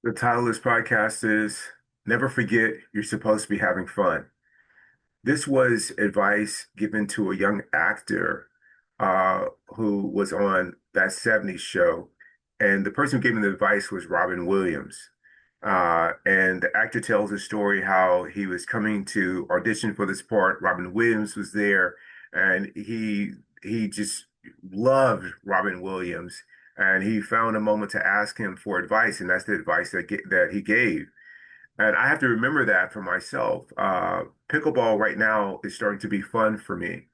The title of this podcast is Never Forget You're Supposed to Be Having Fun. This was advice given to a young actor who was on that '70s show. And the person who gave him the advice was Robin Williams. And the actor tells a story how he was coming to audition for this part. Robin Williams was there, and he just loved Robin Williams. And he found a moment to ask him for advice, and that's the advice that he gave. And I have to remember that for myself. Pickleball right now is starting to be fun for me.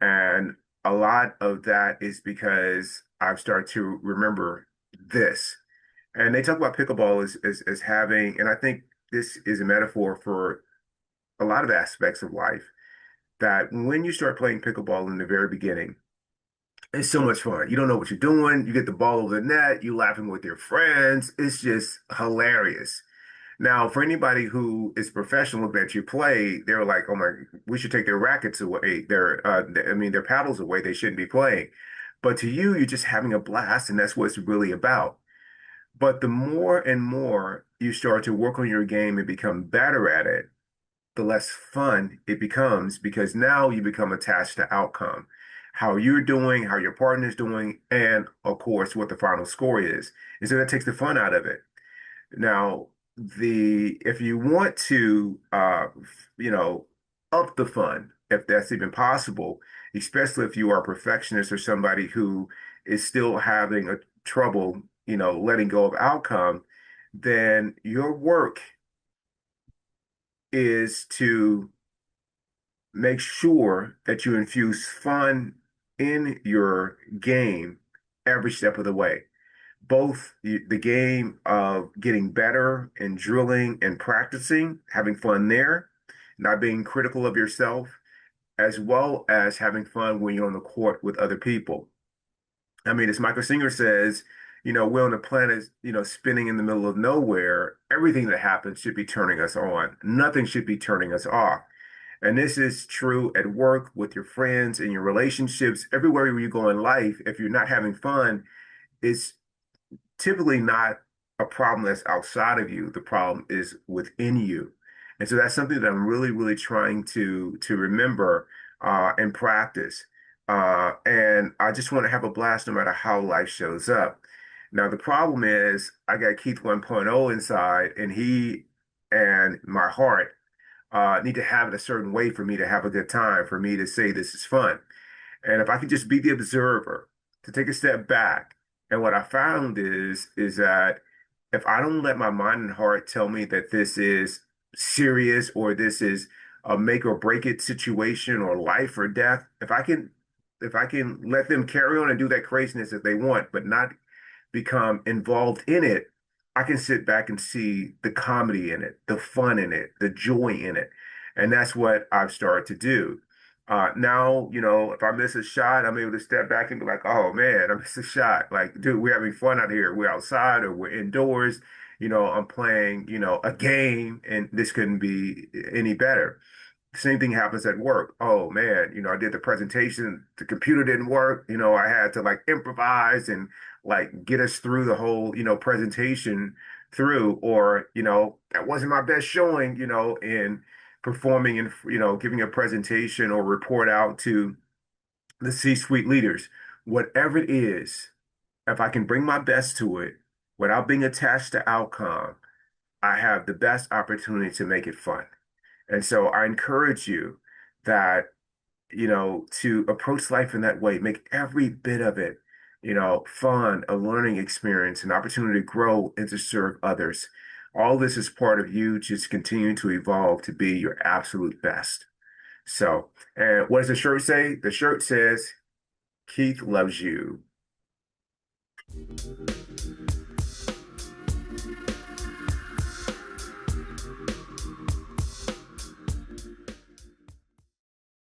And a lot of that is because I've started to remember this. And they talk about pickleball as having, and I think this is a metaphor for a lot of aspects of life, that when you start playing pickleball in the very beginning, it's so much fun. You don't know what you're doing. You get the ball over the net, you laughing with your friends. It's just hilarious. Now, for anybody who is professional that you play, they're like, "Oh my, we should take their rackets away. Their paddles away. They shouldn't be playing." But to you, you're just having a blast, and that's what it's really about. But the more and more you start to work on your game and become better at it, the less fun it becomes because now you become attached to outcome, how you're doing, how your partner's doing, and of course, what the final score is. And so that takes the fun out of it. Now, the if you want to you know, up the fun, if that's even possible, especially if you are a perfectionist or somebody who is still having a trouble, letting go of outcome, then your work is to make sure that you infuse fun in your game every step of the way. Both the game of getting better and drilling and practicing, having fun there, not being critical of yourself, as well as having fun when you're on the court with other people. I mean, as Michael Singer says, we're on a planet, spinning in the middle of nowhere. Everything that happens should be turning us on. Nothing should be turning us off. And this is true at work, with your friends, in your relationships, everywhere you go in life. If you're not having fun, it's typically not a problem that's outside of you. The problem is within you. And so that's something that I'm really, really trying to remember and practice. And I just want to have a blast no matter how life shows up. Now, the problem is I got Keith 1.0 inside, and he and my heart need to have it a certain way for me to have a good time, for me to say this is fun. And if I could just be the observer, to take a step back, and what I found is that if I don't let my mind and heart tell me that this is serious or this is a make or break it situation or life or death, if I can let them carry on and do that craziness that they want, but not become involved in it, I can sit back and see the comedy in it, the fun in it, the joy in it. And that's what I've started to do. Now, if I miss a shot, I'm able to step back and be like, oh man, I missed a shot. Like, dude, we're having fun out here. We're outside or we're indoors. I'm playing, a game, and this couldn't be any better. Same thing happens at work. Oh man, I did the presentation, the computer didn't work. I had to like improvise and like get us through the whole, presentation through, or, that wasn't my best showing, in performing and, giving a presentation or report out to the C-suite leaders. Whatever it is, if I can bring my best to it without being attached to outcome, I have the best opportunity to make it fun. And so I encourage you that, to approach life in that way, make every bit of it, fun, a learning experience, an opportunity to grow and to serve others. All this is part of you just continuing to evolve to be your absolute best. So, and what does the shirt say? The shirt says, Keith loves you.